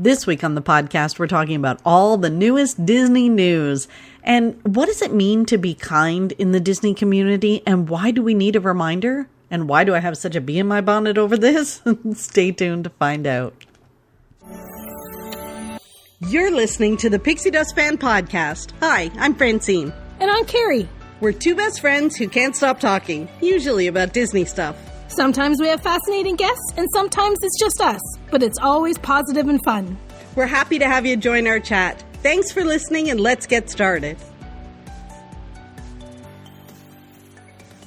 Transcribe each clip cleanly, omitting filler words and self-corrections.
This week on the podcast, we're talking about all the newest Disney news. And what does it mean to be kind in the Disney community? And why do we need a reminder? And why do I have such a bee in my bonnet over this? Stay tuned to find out. You're listening to the Pixie Dust Fan podcast. Hi, I'm Francine. And I'm Carrie. We're two best friends who can't stop talking, usually about Disney stuff. Sometimes we have fascinating guests, and sometimes it's just us. But it's always positive and fun. We're happy to have you join our chat. Thanks for listening, and let's get started.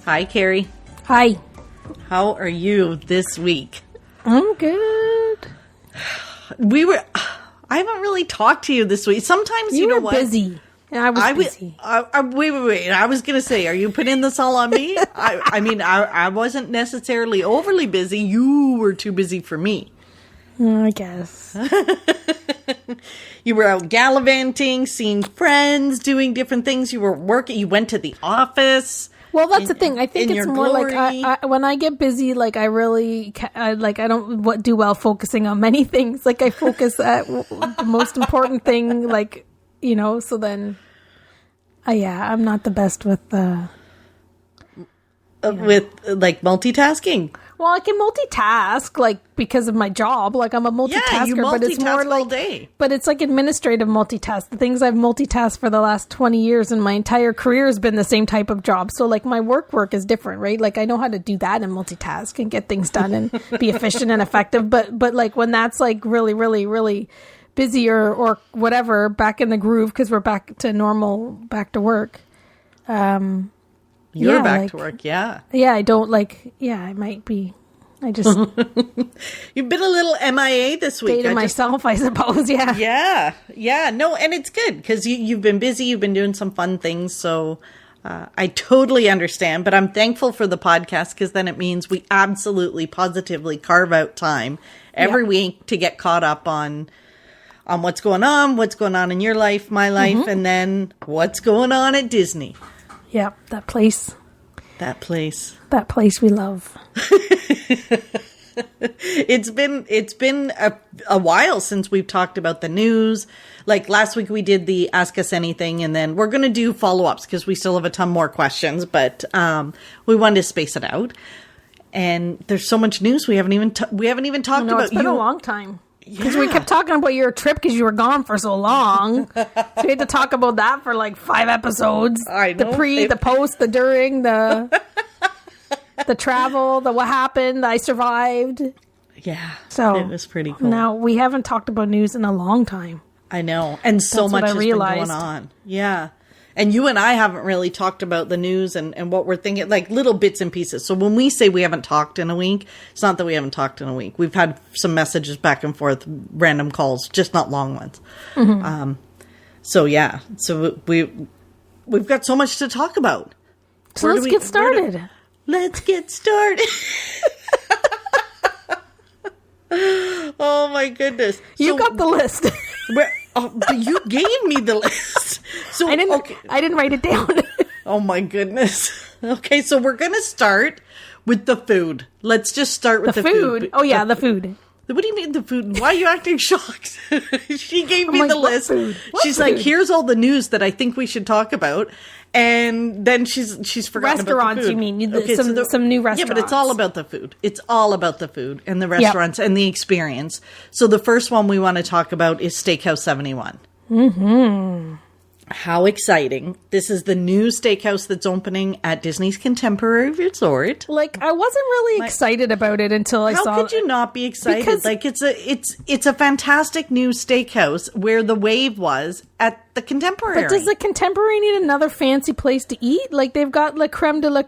Hi, Carrie. Hi. How are you this week? I'm good. I haven't really talked to you this week. Sometimes, you know what? You were busy. And I was busy. Wait. I was going to say, are you putting this all on me? I wasn't necessarily overly busy. You were too busy for me. I guess. You were out gallivanting, seeing friends, doing different things. You were working. You went to the office. Well, that's the thing. I think it's more glory. Like when I get busy, like I really, I don't do well focusing on many things. Like I focus at the most important thing, like, you know, so then, I'm not the best with with like multitasking. Well, I can multitask, like, because of my job. Like, I'm a multitasker, you but it's more like, all day. But it's like administrative multitask. The things I've multitasked for the last 20 years and my entire career has been the same type of job. So, like, my work is different, right? Like, I know how to do that and multitask and get things done and be efficient and effective. But like, when that's, like, really, really, really busy or whatever, back in the groove, because we're back to normal, back to work. You're back to work, yeah. Yeah, I don't I might be. I just... You've been a little MIA this week. Dated myself, I suppose, yeah. Yeah. No, and it's good because you've been busy. You've been doing some fun things. So I totally understand. But I'm thankful for the podcast because then it means we absolutely, positively carve out time every week to get caught up on what's going on in your life, my life, and then what's going on at Disney. Yeah, that place. That place we love. It's been a while since we've talked about the news. Like last week we did the Ask Us Anything, and then we're going to do follow-ups because we still have a ton more questions, but we wanted to space it out. And there's so much news we haven't even talked about. It's been a long time. Because we kept talking about your trip because you were gone for so long. So we had to talk about that for like 5 episodes. I know. The pre, the post, the during, the travel, the what happened, I survived. Yeah. So it was pretty cool. Now we haven't talked about news in a long time. I know. And so much has been going on. Yeah. And you and I haven't really talked about the news and what we're thinking, like little bits and pieces. So when we say we haven't talked in a week, it's not that we haven't talked in a week. We've had some messages back and forth, random calls, just not long ones. Mm-hmm. So we've got so much to talk about. So let's get started. Let's get started. Oh my goodness. You got the list. You gave me the list. So I didn't write it down. Oh my goodness. Okay, so we're going to start with the food. Let's just start with the food. Oh yeah, the food. What do you mean the food? Why are you acting shocked? She gave me the list. She's food? Like, here's all the news that I think we should talk about. And then she's forgotten about the restaurants, food. you mean? Okay, some new restaurants. Yeah, but it's all about the food. It's all about the food and the restaurants and the experience. So the first one we want to talk about is Steakhouse 71. Mm-hmm. How exciting. This is the new steakhouse that's opening at Disney's Contemporary Resort. Like, I wasn't really excited about it until I saw it. How could you not be excited? Because like, it's a fantastic new steakhouse where the Wave was at the Contemporary. But does the Contemporary need another fancy place to eat? Like, they've got la creme de la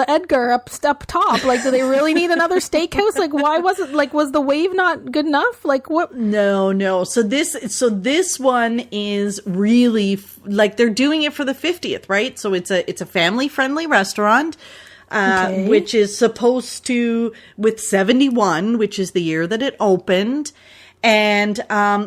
Edgar up top. Like, do they really need another steakhouse? Like, why wasn't, like, was the Wave not good enough? Like, what? No. So this one is really, like, they're doing it for the 50th, right? So it's a family-friendly restaurant. Which is supposed to, with 71, which is the year that it opened. And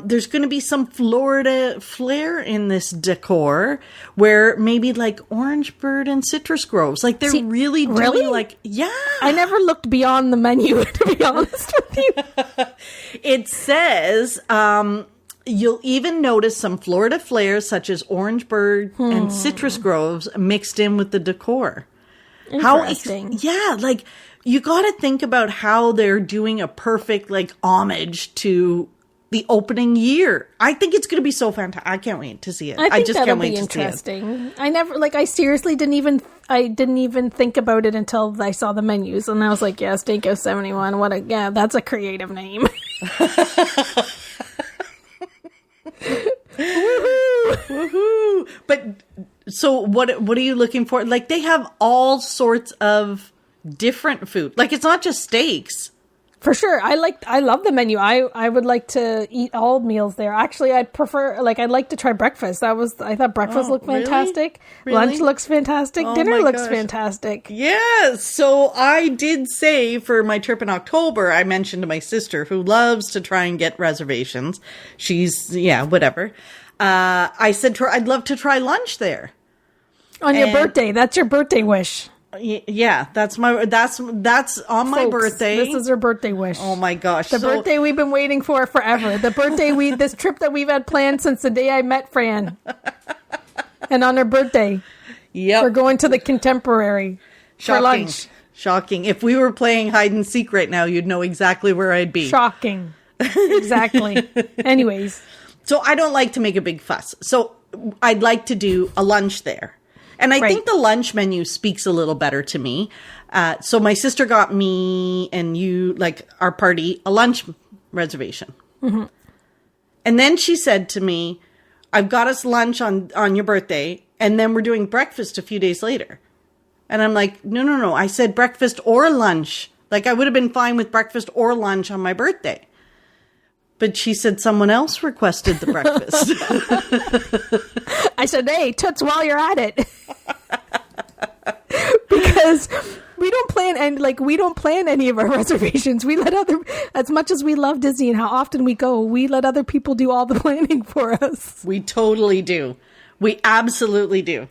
there's going to be some Florida flair in this decor where maybe like orange bird and citrus groves. Like they're really doing like, yeah. I never looked beyond the menu, to be honest with you. It says you'll even notice some Florida flair such as orange bird and citrus groves mixed in with the decor. Interesting. Like you got to think about how they're doing a perfect like homage to the opening year. I think it's going to be so fantastic. I can't wait to see it. I think just that'll can't wait be to interesting. see it. I seriously didn't even think about it until I saw the menus, and I was like, yeah, Steakhouse 71. That's a creative name. Woohoo! But so what are you looking for? Like they have all sorts of different food. Like it's not just steaks. For sure. I love the menu. I would like to eat all meals there. Actually, I'd like to try breakfast. I thought breakfast looked fantastic. Really? Lunch looks fantastic. Dinner looks fantastic. Yes. So I did say for my trip in October, I mentioned to my sister who loves to try and get reservations. Whatever. I said to her, I'd love to try lunch there. On your birthday. That's your birthday wish. Yeah, that's on my birthday. This is her birthday wish. Oh my gosh. The birthday we've been waiting for forever. The birthday this trip that we've had planned since the day I met Fran. And on her birthday. Yep. We're going to the Contemporary for lunch. Shocking. If we were playing hide and seek right now, you'd know exactly where I'd be. Shocking. Exactly. Anyways. So I don't like to make a big fuss. So I'd like to do a lunch there. And I think the lunch menu speaks a little better to me. So my sister got me and you, like our party, a lunch reservation. Mm-hmm. And then she said to me, I've got us lunch on your birthday. And then we're doing breakfast a few days later. And I'm like, no. I said breakfast or lunch. Like I would have been fine with breakfast or lunch on my birthday. But she said someone else requested the breakfast. I said, hey, toots while you're at it. Because we don't plan any of our reservations. We let as much as we love Disney and how often we go, we let other people do all the planning for us. We totally do. We absolutely do.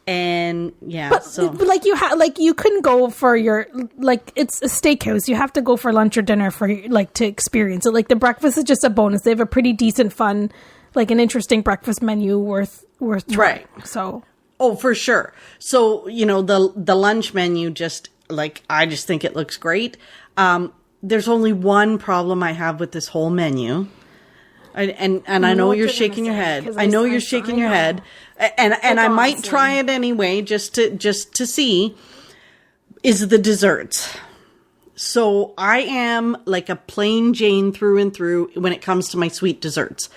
And but you couldn't go for your, like, it's a steakhouse. You have to go for lunch or dinner for like to experience it. Like the breakfast is just a bonus. They have a pretty decent, fun, like an interesting breakfast menu worth trying. Right. So. Oh, for sure. So, the lunch menu just like, I just think it looks great. There's only one problem I have with this whole menu. And I know you're shaking your head. I know you're shaking your head. And I might try it anyway, just to see, is the desserts. So I am like a plain Jane through and through when it comes to my sweet desserts.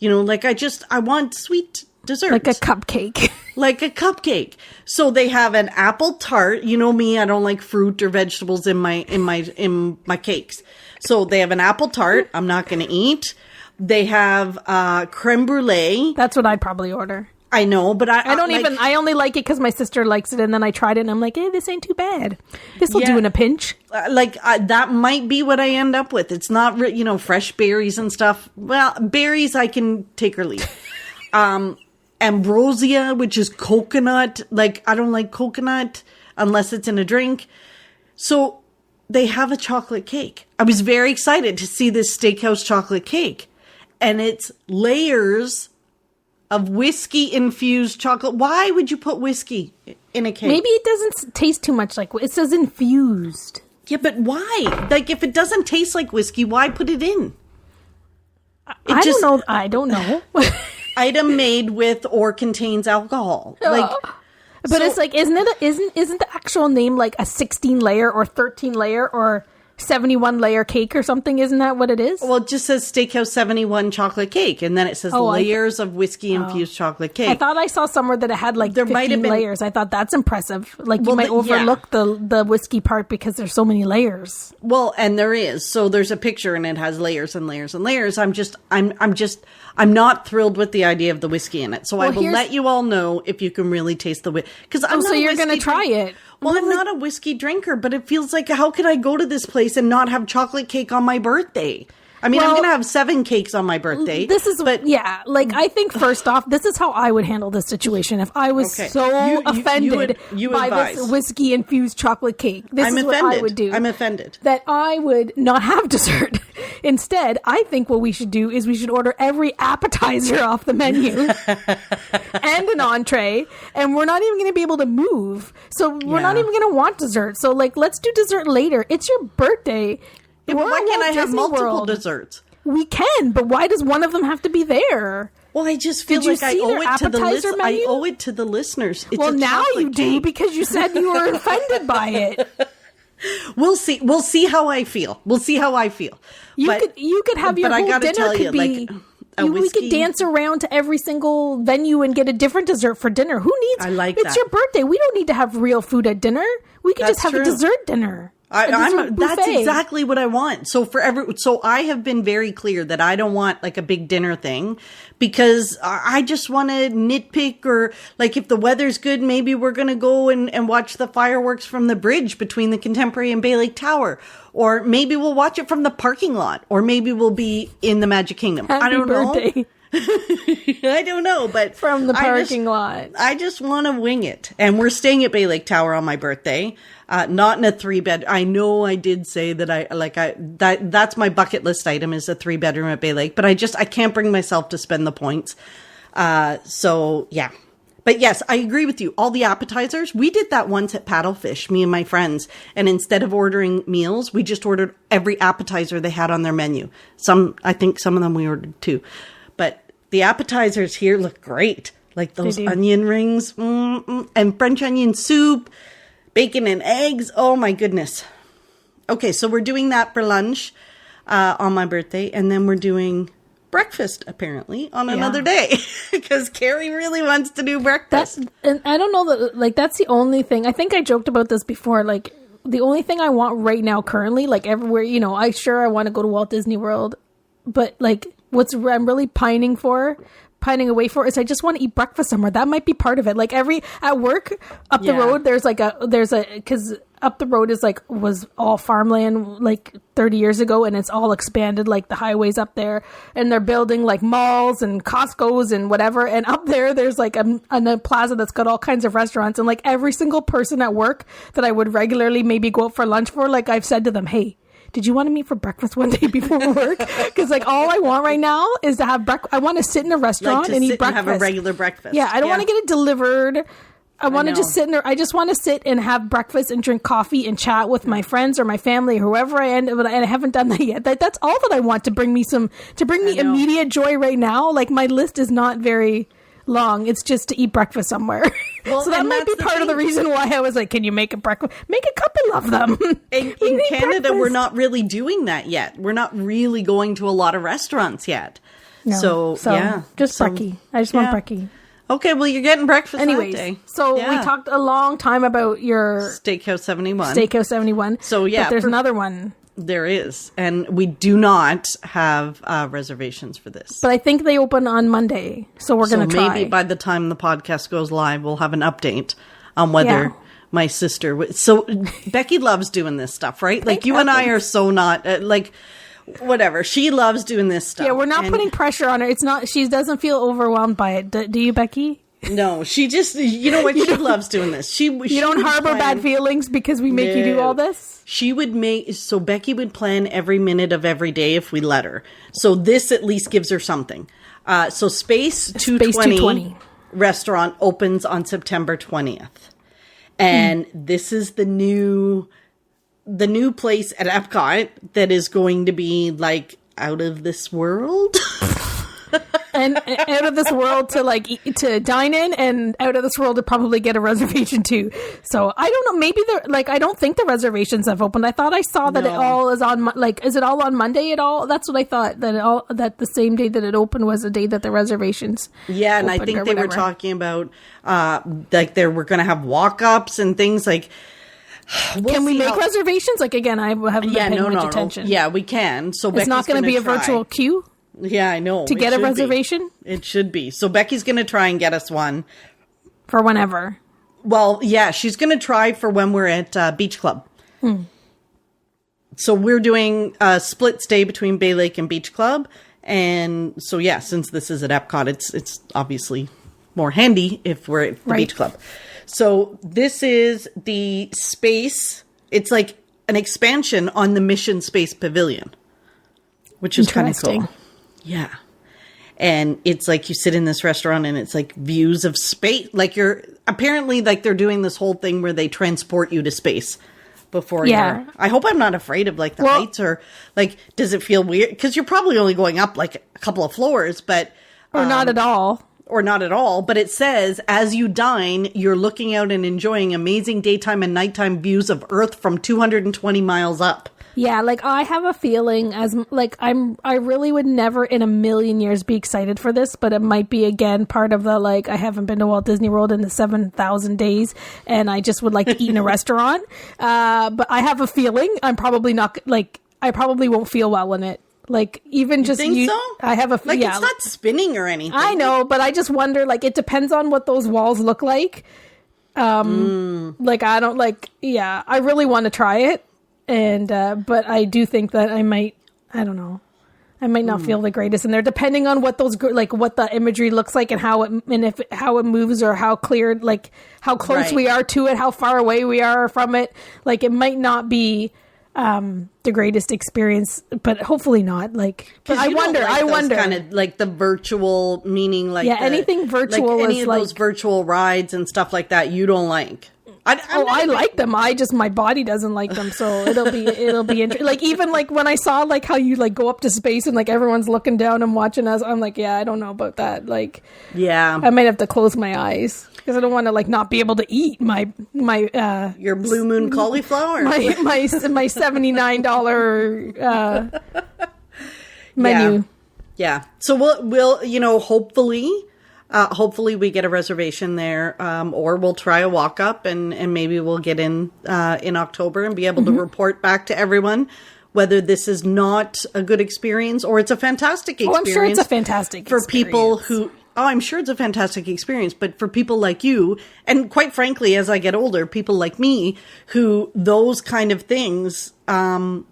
I want sweet desserts. Like a cupcake. Like a cupcake. So they have an apple tart. You know me, I don't like fruit or vegetables in my cakes. So they have an apple tart I'm not going to eat. They have creme brulee. That's what I'd probably order. I know, but I only like it because my sister likes it, and then I tried it, and I'm like, hey, this ain't too bad. This will do in a pinch. That might be what I end up with. It's not, fresh berries and stuff. Well, berries I can take or leave. Ambrosia, which is coconut. Like, I don't like coconut unless it's in a drink. So they have a chocolate cake. I was very excited to see this Steakhouse chocolate cake. And it's layers of whiskey-infused chocolate. Why would you put whiskey in a cake? Maybe it doesn't taste too much like... It says infused. Yeah, but why? Like, if it doesn't taste like whiskey, why put it in? I don't know. Item made with or contains alcohol. But it's like, isn't the actual name like a 16-layer or 13-layer or 71-layer cake or something? Isn't that what it is? Well, it just says Steakhouse 71 chocolate cake, and then it says layers of whiskey-infused chocolate cake. I thought I saw somewhere that it had like 15 layers. I thought that's impressive. Like, you might overlook the whiskey part because there's so many layers. Well, and there is. So there's a picture, and it has layers and layers and layers. I'm not thrilled with the idea of the whiskey in it. So I will let you all know if you can really taste the whiskey. So you're going to try it. Well, I'm not a whiskey drinker, but it feels like, how could I go to this place and not have chocolate cake on my birthday? I mean, I'm going to have 7 cakes on my birthday. I think first off, this is how I would handle this situation. If I was offended by this whiskey-infused chocolate cake, this is what I would do. I'm offended. That I would not have dessert. Instead, I think what we should do is we should order every appetizer off the menu and an entree, and we're not even going to be able to move. So we're not even going to want dessert. So, like, let's do dessert later. It's your birthday. Yeah, but why can't I have multiple desserts? We can, but why does one of them have to be there? Well, I just feel like I owe it to the I owe it to the listeners. Well, now you do because you said you were offended by it. We'll see. We'll see how I feel. You could have your whole dinner could be. We could dance around to every single venue and get a different dessert for dinner. Who needs? It's your birthday. We don't need to have real food at dinner. We could just have a dessert dinner. That's exactly what I want. So I have been very clear that I don't want like a big dinner thing because I just want to nitpick, or like if the weather's good, maybe we're going to go and watch the fireworks from the bridge between the Contemporary and Bay Lake Tower. Or maybe we'll watch it from the parking lot, or maybe we'll be in the Magic Kingdom. I don't know. I don't know, but from the parking lot. I just want to wing it. And we're staying at Bay Lake Tower on my birthday. Not in a 3-bed. I know I did say that that's my bucket list item is a 3-bedroom at Bay Lake, but I can't bring myself to spend the points. So yeah. But yes, I agree with you. All the appetizers, we did that once at Paddlefish, me and my friends. And instead of ordering meals, we just ordered every appetizer they had on their menu. I think some of them we ordered too. But the appetizers here look great. Like those onion rings and French onion soup, bacon and eggs. Oh my goodness. Okay, so we're doing that for lunch on my birthday. And then we're doing breakfast apparently on another day because Carrie really wants to do breakfast. And I don't know that like that's the only thing. I think I joked about this before. Like the only thing I want right now currently, like everywhere, I want to go to Walt Disney World, but like I'm really pining away for is I just want to eat breakfast somewhere. That might be part of it. Like at work up the road, because up the road was all farmland like 30 years ago, and it's all expanded, like the highways up there, and they're building like malls and Costco's and whatever. And up there's like a plaza that's got all kinds of restaurants, and like every single person at work that I would regularly maybe go out for lunch for, like I've said to them, hey, did you want to meet for breakfast one day before work? Because like all I want right now is to have breakfast. I want to sit in a restaurant and eat breakfast. And have a regular breakfast. Yeah, I don't want to get it delivered. I want to just sit in there. I just want to sit and have breakfast and drink coffee and chat with my friends or my family, or whoever I end. But I haven't done that yet. That's all that I want to bring me immediate joy right now. Like my list is not very long. It's just to eat breakfast somewhere. Well, so that might be part of the reason why I was like, can you make a breakfast? Make a couple of them. In Canada, breakfast. We're not really doing that yet. We're not really going to a lot of restaurants yet. No. So yeah. Just brekkie. I just want brekkie. Okay, well, you're getting breakfast anyways, that day. So we talked a long time about your Steakhouse 71. So yeah. But there's another one. There is. And we do not have reservations for this. But I think they open on Monday. So we're going to try. Maybe by the time the podcast goes live, we'll have an update on whether my sister... So Becky loves doing this stuff, right? Like you and I are so not... whatever. She loves doing this stuff. Yeah, we're not putting pressure on her. It's not... She doesn't feel overwhelmed by it. Do you, Becky? No, she just... You know what? She loves doing this. You don't harbor bad feelings because we make you do all this? She would make... So Becky would plan every minute of every day if we let her. So this at least gives her something. So Space 220 restaurant opens on September 20th. And this is the new place at Epcot that is going to be like out of this world. And out of this world to dine in, and out of this world to probably get a reservation too. So I don't know. Maybe I don't think the reservations have opened. I thought I saw that it all is on. Is it all on Monday at all? That's what I thought. That the same day that it opened was the day that the reservations. Yeah, and I think they were talking about they were going to have walk-ups and things like. Can we make reservations? Like again, I haven't been paying much attention. Yeah, we can. So it's not going to be a virtual queue. Yeah, I know. To get a reservation? It should be. So Becky's going to try and get us one. For whenever. Well, yeah, she's going to try for when we're at Beach Club. So we're doing a split stay between Bay Lake and Beach Club. And so, yeah, since this is at Epcot, it's obviously more handy if we're at the Beach Club. So this is the space. It's like an expansion on the Mission Space Pavilion, which is kind of cool. Yeah. And it's like you sit in this restaurant and it's like views of space. Like apparently like they're doing this whole thing where they transport you to space before you're. I hope I'm not afraid of like the heights or like, does it feel weird? Because you're probably only going up like a couple of floors, but. Or not at all. Or not at all. But it says as you dine, you're looking out and enjoying amazing daytime and nighttime views of Earth from 220 miles up. Yeah, like I have a feeling I really would never in a million years be excited for this, but it might be again part of the like I haven't been to Walt Disney World in the 7,000 days and I just would like to eat in a restaurant. But I have a feeling I'm probably not like I probably won't feel well in it. Like even just you think so? I have a like it's not spinning or anything. I know, but I just wonder like it depends on what those walls look like. Like I don't like I really want to try it. And, but I do think that I might not feel the greatest in there, depending on what those, like what the imagery looks like and how it moves or how clear, like how close we are to it, how far away we are from it. Like it might not be, the greatest experience, but hopefully not. Like, but I wonder kind of like the virtual meaning, like anything virtual, like any of those virtual rides and stuff like that. You don't like. I like them. My body doesn't like them, so it'll be interesting. Like even like when I saw like how you like go up to space and like everyone's looking down and watching us, I'm like, I don't know about that. Like, I might have to close my eyes because I don't want to like not be able to eat my your Blue Moon cauliflower, my $79 menu. Yeah. So we'll hopefully we get a reservation there, or we'll try a walk up and maybe we'll get in October and be able to report back to everyone whether this is not a good experience or it's a fantastic experience. I'm sure it's a fantastic for people who. Oh, I'm sure it's a fantastic experience, but for people like you, and quite frankly, as I get older, people like me who those kind of things, I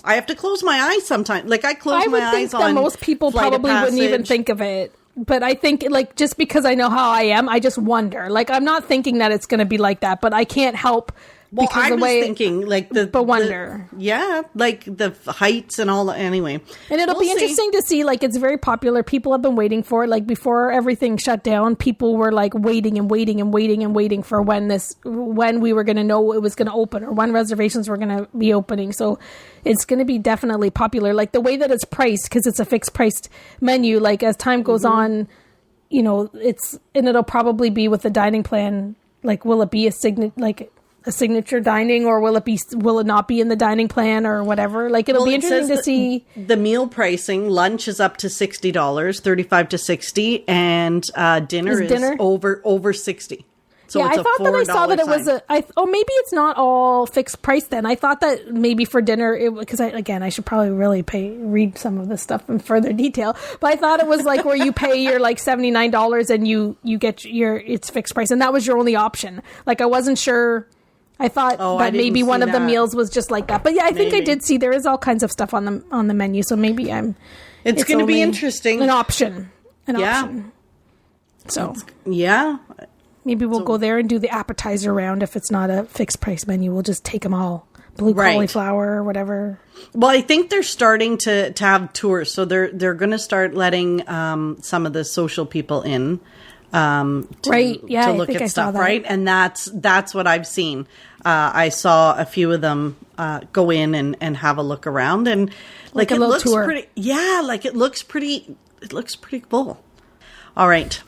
have to close my eyes sometimes. Like I close my eyes on. Most people probably wouldn't even think of it. But I think, like, just because I know how I am, I just wonder. Like, I'm not thinking that it's going to be like that, but I can't help. Well, I was thinking, like, wonder. Like the heights and all that. Anyway. And it'll be interesting to see, like, it's very popular. People have been waiting for it. Like, before everything shut down, people were, like, waiting for when we were going to know it was going to open or when reservations were going to be opening. So it's going to be definitely popular. Like, the way that it's priced, because it's a fixed priced menu, like, as time goes on, it'll probably be with the dining plan. Like, will it be a signature dining, or will it not be in the dining plan or whatever? Like it'll be interesting to see. The meal pricing, lunch is up to $60, $35 to $60, and dinner is over $60. So I thought that I saw that it was maybe it's not all fixed price then. I thought that maybe for dinner, because I should probably really read some of this stuff in further detail, but I thought it was like where you pay your like $79 and you get it's fixed price, and that was your only option. Like I wasn't sure. I thought that maybe one of the meals was just like that. But yeah, I think I did see there is all kinds of stuff on the menu. So maybe it's going to be interesting. An option. So maybe we'll go there and do the appetizer round. If it's not a fixed price menu, we'll just take them all. Blue cauliflower or whatever. Well, I think they're starting to have tours. So they're going to start letting some of the social people in. To look at stuff, right? And that's what I've seen. I saw a few of them go in and have a look around, and like it looks tour. Pretty. Yeah, like it looks pretty cool. All right,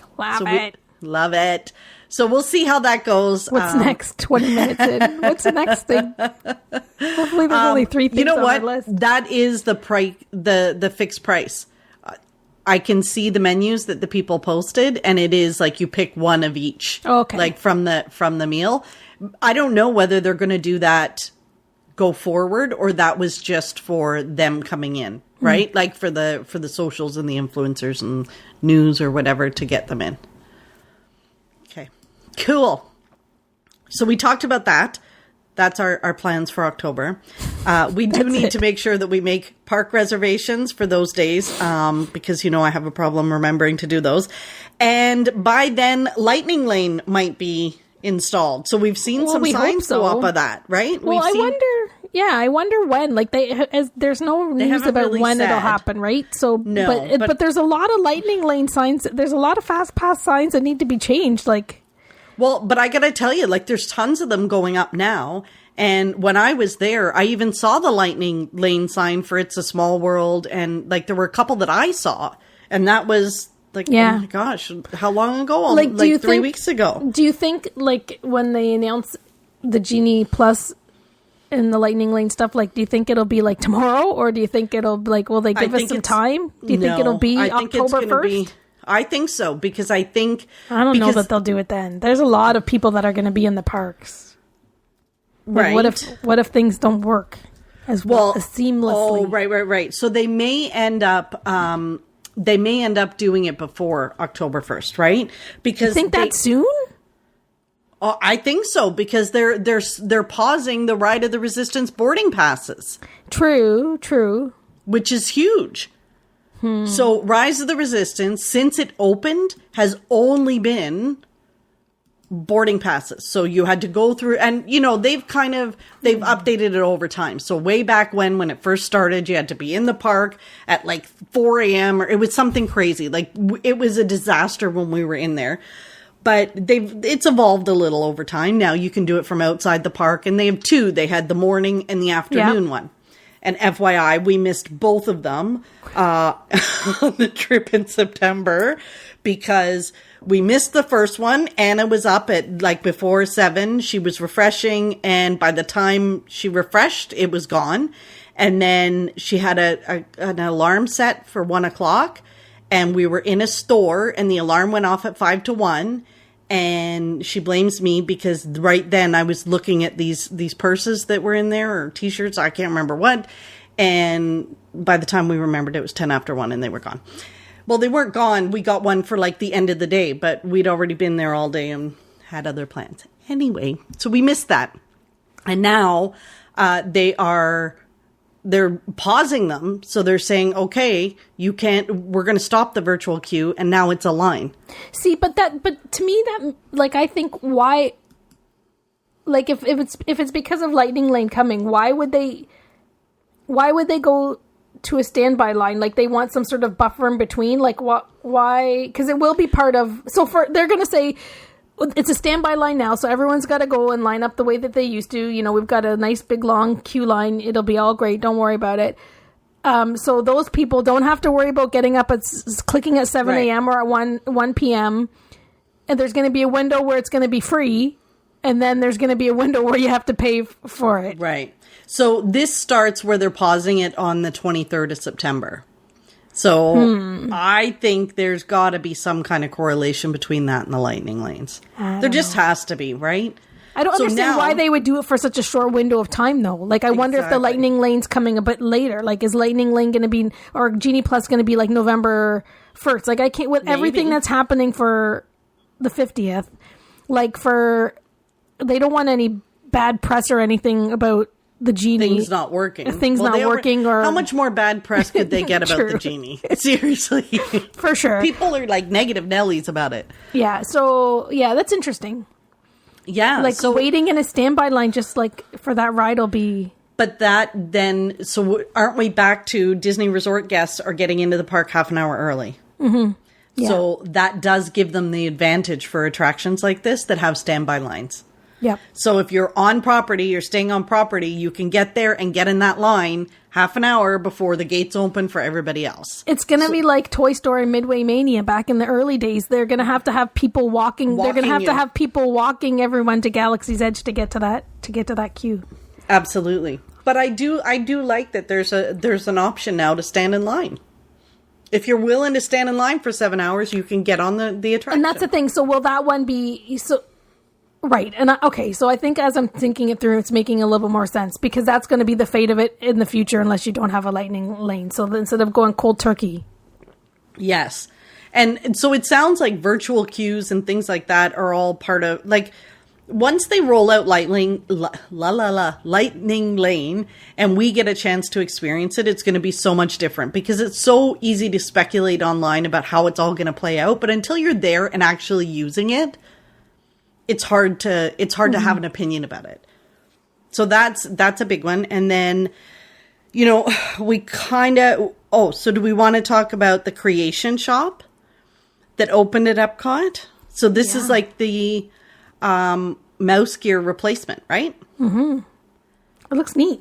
love it. So we'll see how that goes. What's next? 20 minutes in. What's the next thing? Hopefully, there's only 3 things on the list. That is the price, the fixed price. I can see the menus that the people posted, and it is like you pick one of each. Okay. Like from the meal. I don't know whether they're going to do that go forward, or that was just for them coming in, right? Like for the socials and the influencers and news or whatever to get them in. Okay. Cool. So we talked about that. That's our plans for October. We do need to make sure that we make park reservations for those days, because, I have a problem remembering to do those. And by then, Lightning Lane might be installed. So we've seen some signs go up of that, right? Well, I wonder when. Like, there's no news about really when it'll happen, right? So, no, but there's a lot of Lightning Lane signs. There's a lot of Fast Pass signs that need to be changed, like... Well, but I gotta tell you, like, there's tons of them going up now. And when I was there, I even saw the Lightning Lane sign for It's a Small World. And, like, there were a couple that I saw. And that was, like, oh my gosh, how long ago? Like 3 weeks ago. Do you think, like, when they announce the Genie Plus and the Lightning Lane stuff, like, do you think it'll be, like, tomorrow? Or do you think it'll, like, will they give us some time? Do you think it'll be October 1st? I think so, because I think... I don't know that they'll do it then. There's a lot of people that are going to be in the parks. Like, right. What if things don't work as well as seamlessly? Oh, right. So they may end up doing it before October 1st, right? Because you think that soon? Oh, I think so, because they're pausing the Ride of the Resistance boarding passes. True. Which is huge. So Rise of the Resistance, since it opened, has only been boarding passes. So you had to go through, and they've updated it over time. So way back when it first started, you had to be in the park at like 4 a.m. or it was something crazy. Like, it was a disaster when we were in there. But it's evolved a little over time. Now you can do it from outside the park, and they have two. They had the morning and the afternoon one. And FYI, we missed both of them on the trip in September, because we missed the first one. Anna was up at like before 7. She was refreshing, and by the time she refreshed, it was gone. And then she had an alarm set for 1 o'clock, and we were in a store, and the alarm went off at 5 to 1. And she blames me because right then I was looking at these purses that were in there, or t-shirts, I can't remember what. And by the time we remembered, it was 10 after 1 and they were gone. Well, they weren't gone. We got one for like the end of the day, but we'd already been there all day and had other plans. Anyway, so we missed that. And now they're pausing them. So they're saying, okay, we're going to stop the virtual queue. And now it's a line. See, but to me, that, like, I think why, like, if it's because of Lightning Lane coming, why would they go to a standby line? Like, they want some sort of buffer in between. Like, why? Because it will be part of, they're going to say, it's a standby line now, so everyone's got to go and line up the way that they used to. We've got a nice big long queue line. It'll be all great. Don't worry about it. So those people don't have to worry about getting up clicking at 7 a.m. or at 1 p.m. And there's going to be a window where it's going to be free. And then there's going to be a window where you have to pay for it. Right. So this starts where they're pausing it on the 23rd of September. So I think there's got to be some kind of correlation between that and the Lightning Lanes. There just has to be, right? I don't understand why they would do it for such a short window of time, though. Like, I wonder if the Lightning Lane's coming a bit later. Like, is Lightning Lane going to be, or Genie Plus going to be like November 1st? Like, I can't, with everything that's happening for the 50th, like, they don't want any bad press or anything about the Genie. Things not working. Or how much more bad press could they get about the Genie? Seriously. For sure. People are like negative Nellies about it. Yeah. So, yeah, that's interesting. Yeah. Like, waiting in a standby line just like for that ride will be... But that then... So aren't we back to Disney Resort guests are getting into the park half an hour early? Mm-hmm. Yeah. So that does give them the advantage for attractions like this that have standby lines. Yep. So if you're on property, you're staying on property, you can get there and get in that line half an hour before the gates open for everybody else. It's going to be like Toy Story Midway Mania back in the early days. They're going to have people walking. They're going to have people walking everyone to Galaxy's Edge to get to that queue. Absolutely. But I do like that there's an option now to stand in line. If you're willing to stand in line for 7 hours, you can get on the attraction. And that's the thing. So will that one be right. And so I think as I'm thinking it through, it's making a little bit more sense, because that's going to be the fate of it in the future unless you don't have a Lightning Lane. So instead of going cold turkey. Yes. And so it sounds like virtual queues and things like that are all part of, like, once they roll out Lightning Lane and we get a chance to experience it, it's going to be so much different because it's so easy to speculate online about how it's all going to play out. But until you're there and actually using it, it's hard to have an opinion about it. So that's a big one. And then, we so do we want to talk about the creation shop that opened at Epcot? So this is like the mouse gear replacement, right? Mm-hmm. It looks neat.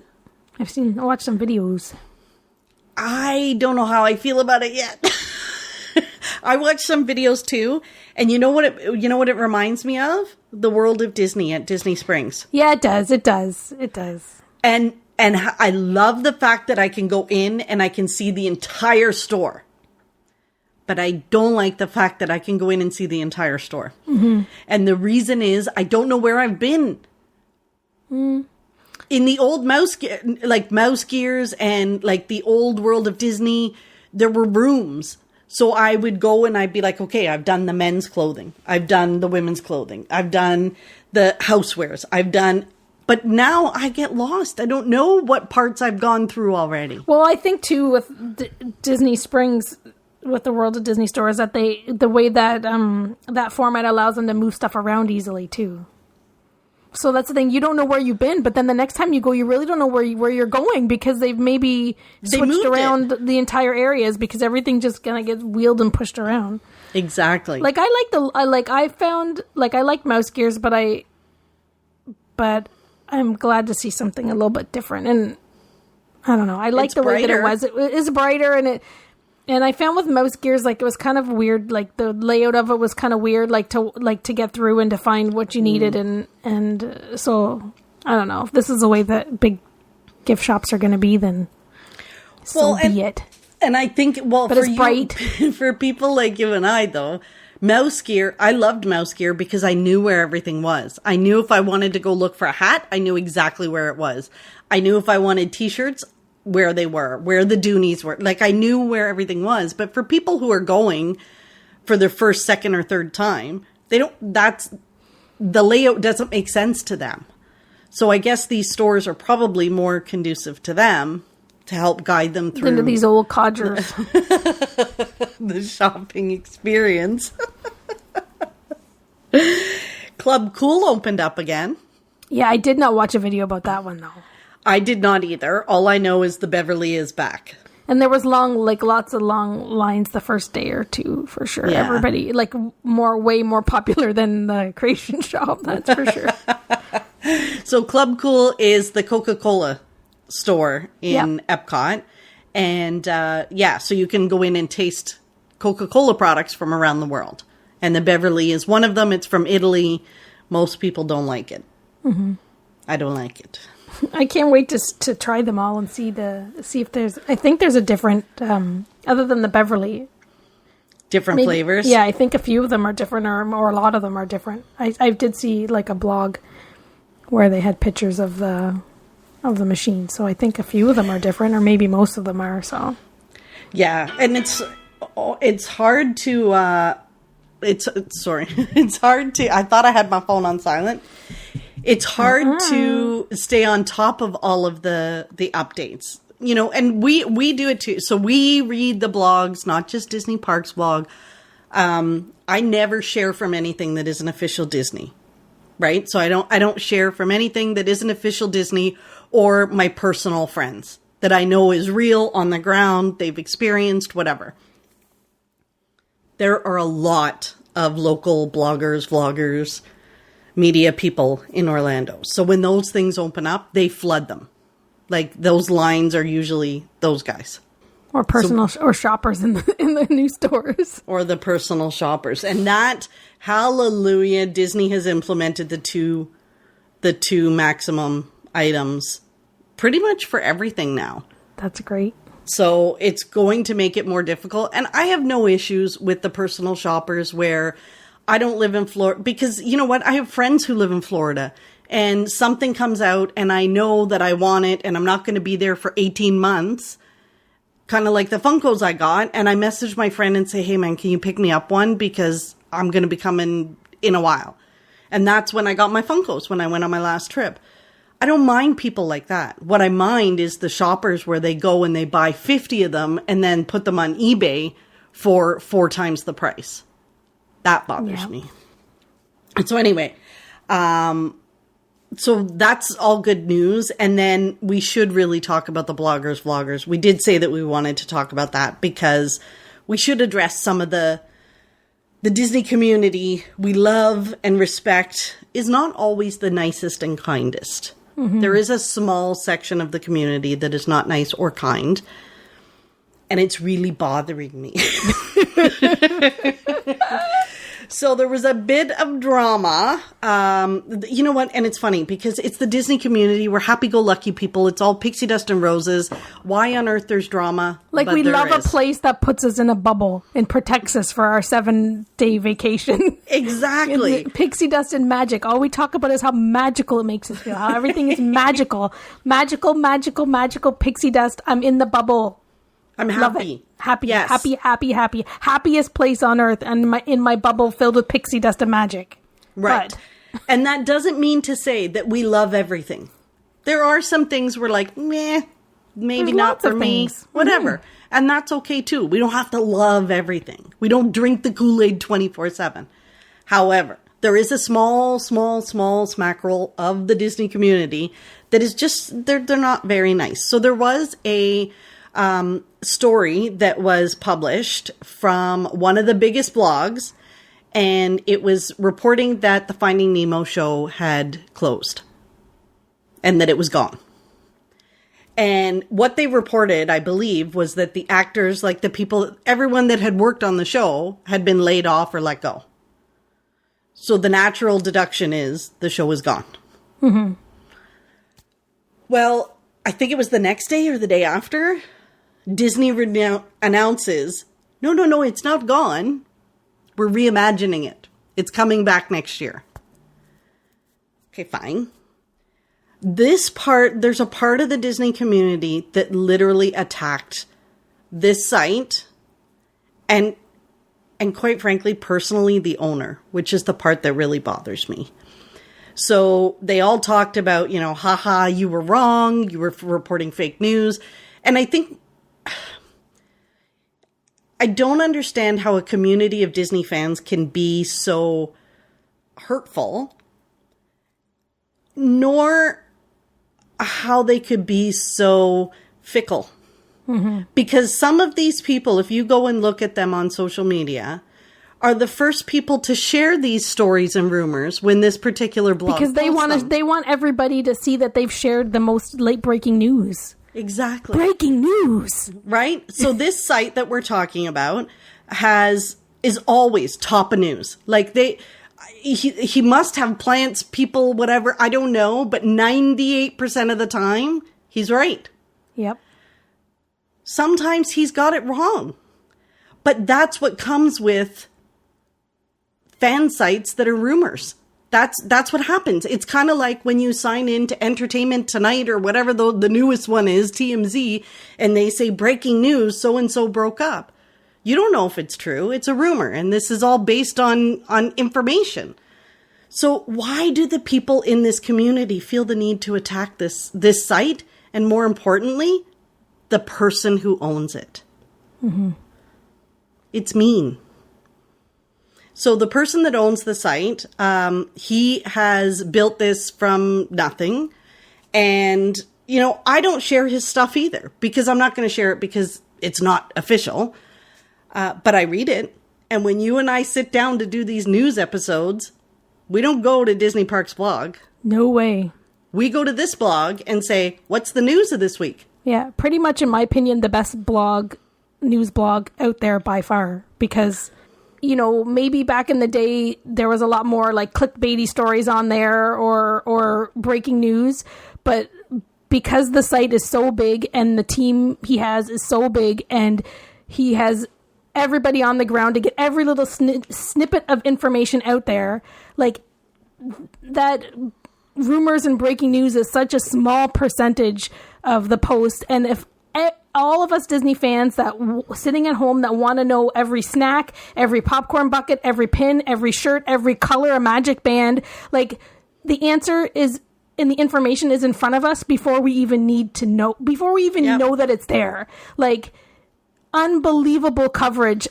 I watched some videos. I don't know how I feel about it yet. I watched some videos too, and you know what it reminds me of? The World of Disney at Disney Springs. Yeah, it does. It does. And I love the fact that I can go in and I can see the entire store. But I don't like the fact that I can go in and see the entire store. Mm-hmm. And the reason is I don't know where I've been. In the old mouse gears and like the old World of Disney, there were rooms. So I would go and I'd be like, okay, I've done the men's clothing. I've done the women's clothing. I've done the housewares. But now I get lost. I don't know what parts I've gone through already. Well, I think too with Disney Springs, with the World of Disney stores, that the way that that format allows them to move stuff around easily too. So that's the thing. You don't know where you've been, but then the next time you go, you really don't know where you're going because they've maybe switched around the entire areas because everything just kind of gets wheeled and pushed around. Exactly. Like I like mouse gears, but I'm glad to see something a little bit different. And I don't know. I like the way that it was. It is brighter and I found with mouse gears, like it was kind of weird. Like the layout of it was kind of weird, to get through and to find what you needed. And so I don't know if this is the way that big gift shops are going to be, then be it. And I think, but it's bright for people like you and I though, mouse gear, I loved mouse gear because I knew where everything was. I knew if I wanted to go look for a hat, I knew exactly where it was. I knew if I wanted t-shirts, where they were, where the Doonies were. Like, I knew where everything was. But for people who are going for their first, second, or third time, the layout doesn't make sense to them. So I guess these stores are probably more conducive to them to help guide them through. Into these old codgers. The shopping experience. Club Cool opened up again. Yeah, I did not watch a video about that one, though. I did not either. All I know is the Beverly is back. And there was lots of long lines the first day or two, for sure. Yeah. Everybody, way more popular than the creation shop, that's for sure. So Club Cool is the Coca-Cola store in Epcot. And so you can go in and taste Coca-Cola products from around the world. And the Beverly is one of them. It's from Italy. Most people don't like it. Mm-hmm. I don't like it. I can't wait to try them all and see if there's. I think there's a different, other than the Beverly, different flavors. Yeah, I think a few of them are different, or a lot of them are different. I did see like a blog where they had pictures of the machine, so I think a few of them are different, or maybe most of them are. So yeah, and it's hard to. It's hard to. I thought I had my phone on silent. It's hard to stay on top of all of the updates, and we do it too. So we read the blogs, not just Disney Parks blog. I never share from anything that isn't official Disney, right? So I don't share from anything that isn't official Disney or my personal friends that I know is real on the ground. They've experienced whatever. There are a lot of local bloggers, vloggers, media people in Orlando. So when those things open up, they flood them. Like those lines are usually those guys. Or or shoppers in the new stores. Or the personal shoppers. And that, hallelujah, Disney has implemented the two maximum items pretty much for everything now. That's great. So it's going to make it more difficult. And I have no issues with the personal shoppers where I don't live in Florida, because you know what? I have friends who live in Florida and something comes out and I know that I want it and I'm not going to be there for 18 months, kind of like the Funkos I got. And I message my friend and say, hey man, can you pick me up one? Because I'm going to be coming in a while. And that's when I got my Funkos when I went on my last trip. I don't mind people like that. What I mind is the shoppers where they go and they buy 50 of them and then put them on eBay for 4 times the price. That bothers me. And so anyway, so that's all good news. And then we should really talk about the bloggers, vloggers. We did say that we wanted to talk about that because we should address some of the Disney community we love and respect is not always the nicest and kindest. Mm-hmm. There is a small section of the community that is not nice or kind. And it's really bothering me. So there was a bit of drama. You know what? And it's funny because it's the Disney community. We're happy-go-lucky people. It's all pixie dust and roses. Why on earth there's drama? Like we love a place that puts us in a bubble and protects us for our 7-day vacation. Exactly. Pixie dust and magic. All we talk about is how magical it makes us feel. How everything is magical. Magical, magical, magical pixie dust. I'm in the bubble. I'm happy. Happy, yes. happy. Happiest place on earth, and in my bubble filled with pixie dust and magic. Right. And that doesn't mean to say that we love everything. There are some things we're like, meh, maybe not for me. Whatever. Mm-hmm. And that's okay too. We don't have to love everything. We don't drink the Kool-Aid 24/7. However, there is a small smackerel of the Disney community that is just, they're not very nice. So there was a story that was published from one of the biggest blogs, and it was reporting that the Finding Nemo show had closed and that it was gone. And what they reported, I believe, was that the actors, like the people, everyone that had worked on the show had been laid off or let go. So the natural deduction is the show is gone. Mm-hmm. Well, I think it was the next day or the day after, Disney announces, no, it's not gone. We're reimagining it. It's coming back next year. Okay, fine. There's a part of the Disney community that literally attacked this site and quite frankly, personally, the owner, which is the part that really bothers me. So they all talked about, haha, you were wrong. You were reporting fake news. And I think, I don't understand how a community of Disney fans can be so hurtful, nor how they could be so fickle. Mm-hmm. Because some of these people, if you go and look at them on social media, are the first people to share these stories and rumors when this particular blog because they want everybody to see that they've shared the most late breaking news. Exactly. Breaking news. Right? So this site that we're talking about is always top of news. Like he must have plants, people, whatever. I don't know. But 98% of the time, he's right. Yep. Sometimes he's got it wrong. But that's what comes with fan sites that are rumors. That's what happens. It's kind of like when you sign into Entertainment Tonight or whatever the newest one is, TMZ, and they say breaking news, so-and-so broke up. You don't know if it's true. It's a rumor, and this is all based on information. So why do the people in this community feel the need to attack this site? And more importantly, the person who owns it. Mm-hmm. It's mean. So the person that owns the site, he has built this from nothing. And, I don't share his stuff either because I'm not going to share it because it's not official. But I read it. And when you and I sit down to do these news episodes, we don't go to Disney Parks blog. No way. We go to this blog and say, what's the news of this week? Yeah, pretty much, in my opinion, the best news blog out there by far because... maybe back in the day, there was a lot more like clickbaity stories on there or breaking news. But because the site is so big and the team he has is so big and he has everybody on the ground to get every little snippet of information out there, like that rumors and breaking news is such a small percentage of the post. And if all of us Disney fans that sitting at home that want to know every snack, every popcorn bucket, every pin, every shirt, every color, a magic band, like the answer is, and the information is in front of us before we even need to know, before we even know that it's there. Like, unbelievable coverage,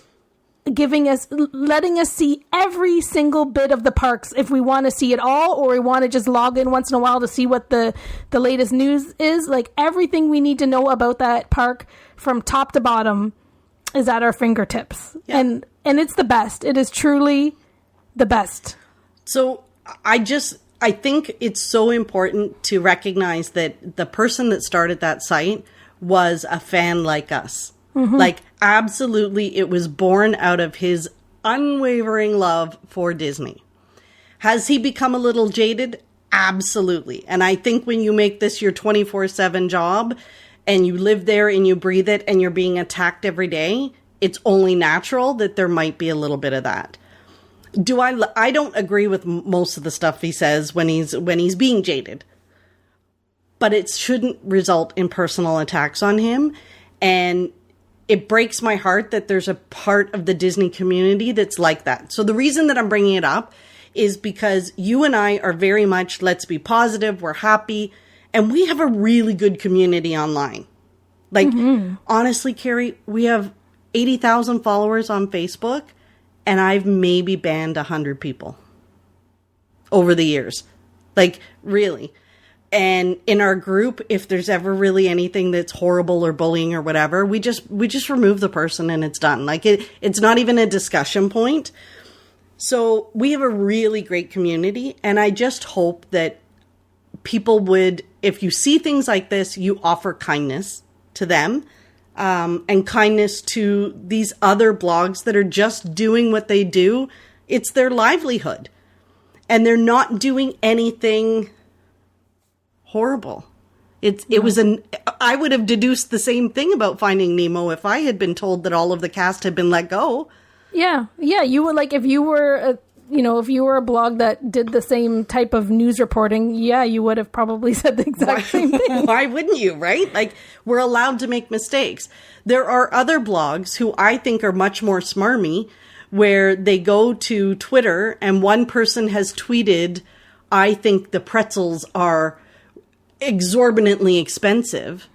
letting us see every single bit of the parks if we want to see it all, or we want to just log in once in a while to see what the latest news is. Like, everything we need to know about that park from top to bottom is at our fingertips. Yeah. And it's the best. It is truly the best. So I think it's so important to recognize that the person that started that site was a fan like us. Mm-hmm. Like, absolutely, it was born out of his unwavering love for Disney. Has he become a little jaded? Absolutely. And I think when you make this your 24/7 job and you live there and you breathe it and you're being attacked every day, it's only natural that there might be a little bit of that. I don't agree with most of the stuff he says when he's being jaded, but it shouldn't result in personal attacks on him. And it breaks my heart that there's a part of the Disney community that's like that. So the reason that I'm bringing it up is because you and I are very much, let's be positive, we're happy, and we have a really good community online. Like, honestly, Carrie, we have 80,000 followers on Facebook. And I've maybe banned 100 people over the years. Like, really. And in our group, if there's ever really anything that's horrible or bullying or whatever, we just remove the person and it's done. Like, it's not even a discussion point. So we have a really great community. And I just hope that people would, if you see things like this, you offer kindness to them. And kindness to these other blogs that are just doing what they do. It's their livelihood. And they're not doing anything horrible. I would have deduced the same thing about Finding Nemo if I had been told that all of the cast had been let go. Yeah. Yeah. You would, like, if you were a blog that did the same type of news reporting, you would have probably said the exact same thing. Why wouldn't you, right? Like, we're allowed to make mistakes. There are other blogs who I think are much more smarmy, where they go to Twitter and one person has tweeted, I think the pretzels are exorbitantly expensive.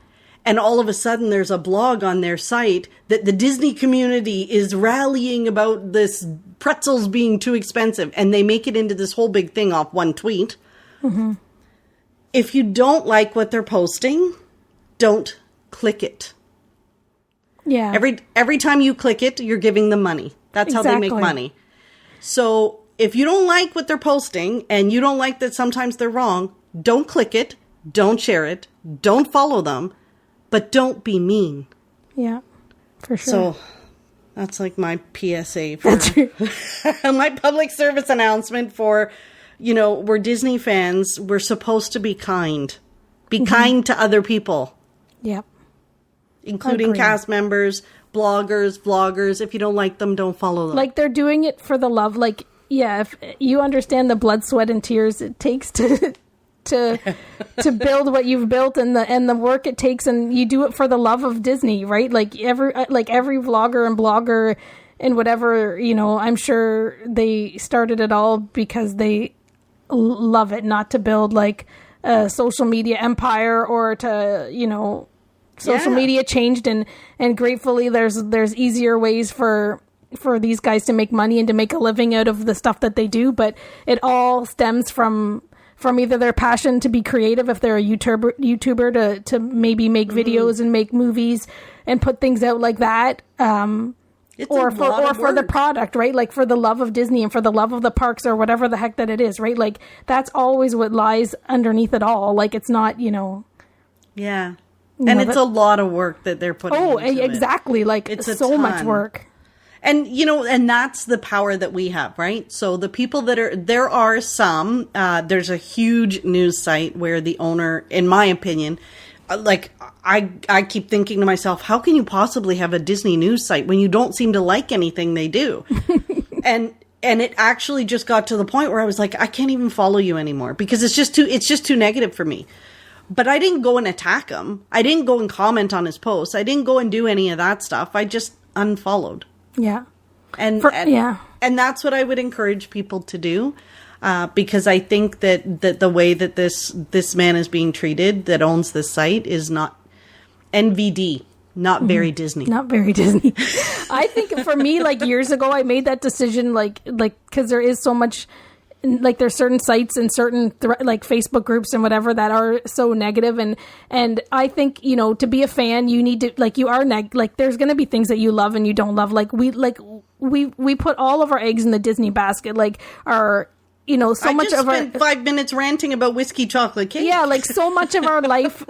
And all of a sudden there's a blog on their site that the Disney community is rallying about this pretzels being too expensive. And they make it into this whole big thing off one tweet. Mm-hmm. If you don't like what they're posting, don't click it. Yeah. Every time you click it, you're giving them money. That's how they make money. So if you don't like what they're posting and you don't like that sometimes they're wrong, don't click it. Don't share it. Don't follow them. But don't be mean. Yeah, for sure. So that's like my PSA for my public service announcement for, we're Disney fans. We're supposed to be kind. Be kind to other people. Yep. Including cast members, bloggers, vloggers. If you don't like them, don't follow them. Like, they're doing it for the love. Like, if you understand the blood, sweat, and tears it takes to build what you've built and the work it takes, and you do it for the love of Disney, right? Like every vlogger and blogger and whatever, I'm sure they started it all because they love it, not to build like a social media empire or to, social media changed and gratefully there's easier ways for these guys to make money and to make a living out of the stuff that they do, but it all stems from either their passion to be creative, if they're a YouTuber to maybe make videos and make movies and put things out like that, or for the product, right? Like for the love of Disney and for the love of the parks or whatever the heck that it is, right? Like that's always what lies underneath it all. Like it's not, yeah, and it's a lot of work that they're putting. Oh, exactly. Like it's so much work. And, and that's the power that we have, right? So the people there are some, there's a huge news site where the owner, in my opinion, like I keep thinking to myself, how can you possibly have a Disney news site when you don't seem to like anything they do? and it actually just got to the point where I was like, I can't even follow you anymore because it's just too negative for me. But I didn't go and attack him. I didn't go and comment on his posts. I didn't go and do any of that stuff. I just unfollowed. Yeah. And that's what I would encourage people to do. Because I think that the way that this man is being treated that owns this site is not NVD, not very Disney. Not very Disney. I think for me, like years ago, I made that decision, like because there is so much, like there's certain sites and certain like Facebook groups and whatever that are so negative, and I think, you know, to be a fan, you need to, like, you are like there's going to be things that you love and you don't love. Like we put all of our eggs in the Disney basket, like our. You know, so much of our 5 minutes ranting about whiskey chocolate cake. Yeah, like so much of our life,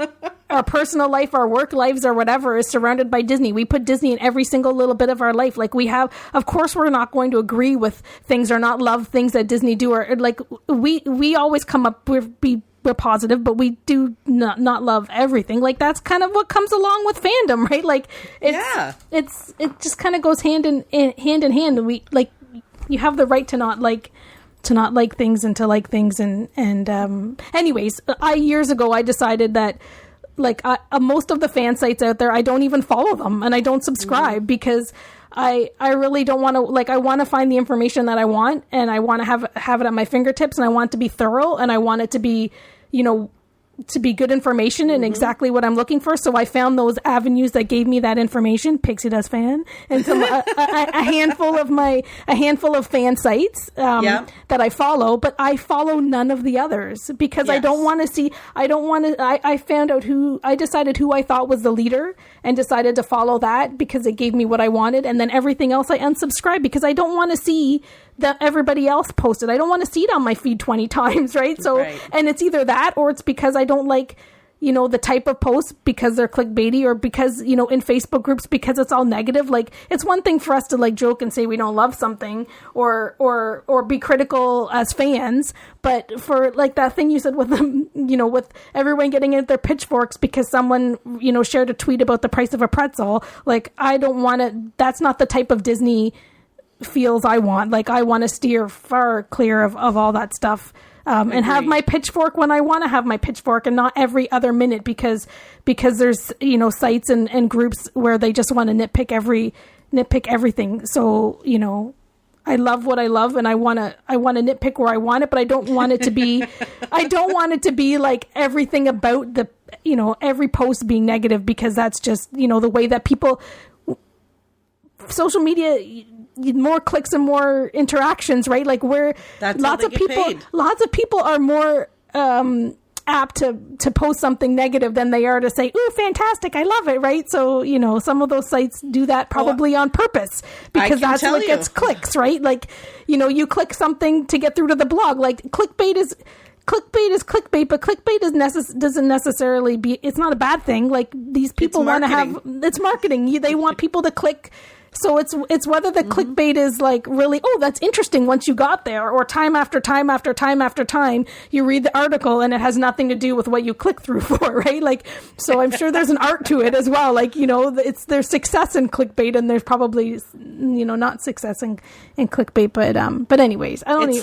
our personal life, our work lives, or whatever, is surrounded by Disney. We put Disney in every single little bit of our life. Like we have, of course, we're not going to agree with things or not love things that Disney do, or like we always come up we're positive, but we do not love everything. Like that's kind of what comes along with fandom, right? Like it just kind of goes hand in hand. We like, you have the right to not like things and to like things, and anyways, years ago I decided that like most of the fan sites out there, I don't even follow them and I don't subscribe because I really don't want to, like, I want to find the information that I want, and I want to have it at my fingertips, and I want it to be thorough, and I want it to be, you know, to be good information and exactly what I'm looking for. So I found those avenues that gave me that information, Pixie Dust Fan, and some a handful of fan sites that I follow, but I follow none of the others because I don't want to see. I found out I decided who I thought was the leader and decided to follow that because it gave me what I wanted, and then everything else I unsubscribed because I don't want to see that everybody else posted. I don't want to see it on my feed 20 times, right? So, and it's either that or it's because I don't like, you know, the type of posts because they're clickbaity, or because, you know, in Facebook groups because it's all negative. Like, it's one thing for us to like joke and say we don't love something or be critical as fans, but for like that thing you said with them, you know, with everyone getting in their pitchforks because someone, you know, shared a tweet about the price of a pretzel. Like, I don't want to. That's not the type of Disney feels I want. Like, I want to steer far clear of all that stuff, and have my pitchfork when I want to have my pitchfork, and not every other minute because there's, you know, sites and groups where they just want to nitpick everything. So, you know, I love what I love, and I want to nitpick where I want it, but I don't want it to be like everything about the, you know, every post being negative, because that's just, you know, the way that people, social media, more clicks and more interactions, right? Like, where lots of people are more apt to post something negative than they are to say, "Ooh, fantastic, I love it," right? So, you know, some of those sites do that probably on purpose because that's what gets clicks, right? Like, you know, you click something to get through to the blog. Like, clickbait is clickbait, but clickbait doesn't necessarily be. It's not a bad thing. Like, these people want to have. It's marketing. They want people to click. So it's whether the clickbait is like really, oh, that's interesting once you got there, or time after time after time after time you read the article and it has nothing to do with what you click through for, right? Like, so I'm sure there's an art to it as well. Like, you know, there's success in clickbait, and there's probably, you know, not success in clickbait, but anyways, it's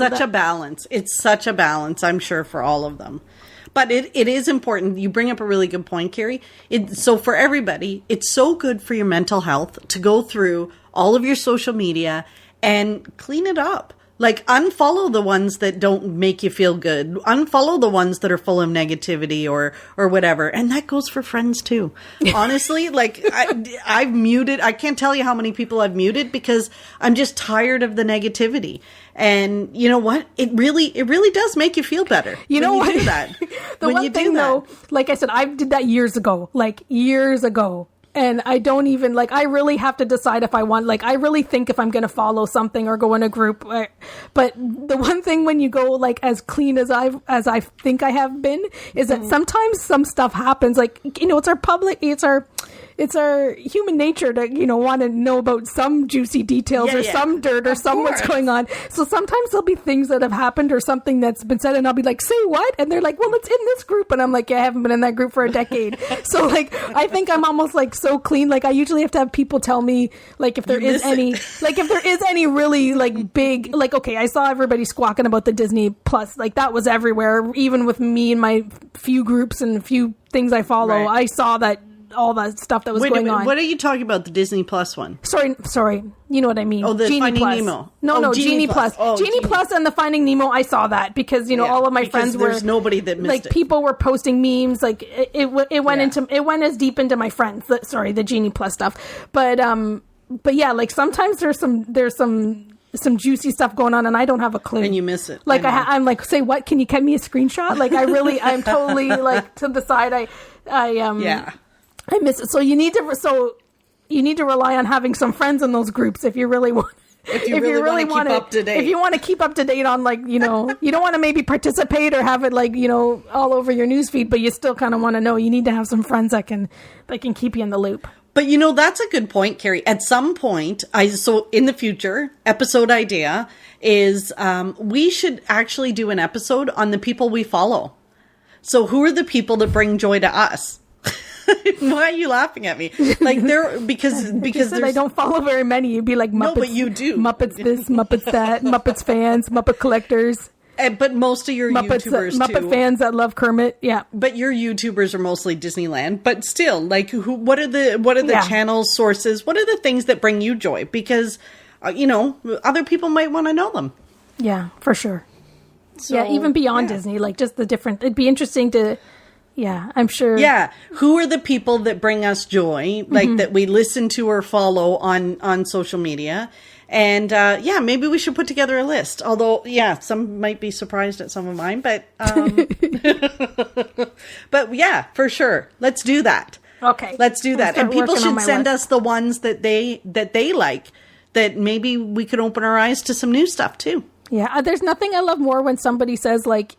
such a balance, I'm sure, for all of them. But it is important. You bring up a really good point, Carrie. So for everybody, it's so good for your mental health to go through all of your social media and clean it up. Like, unfollow the ones that don't make you feel good. Unfollow the ones that are full of negativity or whatever. And that goes for friends too. Honestly, like, I've muted. I can't tell you how many people I've muted because I'm just tired of the negativity. And you know what? It really does make you feel better. You know what? Do that. The one thing though, like I said, I did that years ago. And I don't even, like, I really have to decide if I want, like, I really think if I'm going to follow something or go in a group. But the one thing when you go, like, as clean as I think I have been, is that sometimes some stuff happens. Like, you know, it's our it's our human nature to, want to know about some juicy details or some dirt or some what's going on. So sometimes there'll be things that have happened or something that's been said, and I'll be like, say what? And they're like, well, it's in this group. And I'm like, yeah, I haven't been in that group for a decade. So like, I think I'm almost like so clean. Like I usually have to have people tell me like if there is any really like big, like, okay, I saw everybody squawking about the Disney Plus, like that was everywhere, even with me and my few groups and a few things I follow. I saw that all that stuff that was going on. What are you talking about? The Disney Plus one? Sorry. You know what I mean? Oh, the Genie Finding Plus. Nemo. No, Genie Plus. Oh, Genie Plus and the Finding Nemo. I saw that because all of my friends were. There's nobody that missed it. People were posting memes. Like it went as deep into my friends. The Genie Plus stuff. But yeah, like sometimes there's some juicy stuff going on and I don't have a clue. And you miss it. Like I'm like, say what? Can you get me a screenshot? Like I'm totally like to the side. I miss it. So you need to rely on having some friends in those groups if you really want. If you really want to keep up to date. If you want to keep up to date on like, you don't want to maybe participate or have it like, all over your newsfeed, but you still kind of want to know. You need to have some friends that can keep you in the loop. But that's a good point, Carrie. At some point, so in the future, episode idea is we should actually do an episode on the people we follow. So who are the people that bring joy to us? Why are you laughing at me? Like because I don't follow very many. You'd be like Muppets. No, but you do. Muppets this, Muppets that, Muppets fans, Muppet collectors. But most of your YouTubers Muppet too. fans that love Kermit, yeah. But your YouTubers are mostly Disneyland. But still, like, what are the channel sources? What are the things that bring you joy? Because, other people might want to know them. Yeah, for sure. So, even beyond Disney, like just the different. It'd be interesting to. Yeah, I'm sure. Yeah, who are the people that bring us joy? Like that we listen to or follow on social media. And, maybe we should put together a list. Although, some might be surprised at some of mine, but, but yeah, for sure. Let's do that. Okay. Let's do that. And people should send us the ones that they like, that maybe we could open our eyes to some new stuff too. Yeah. There's nothing I love more when somebody says like,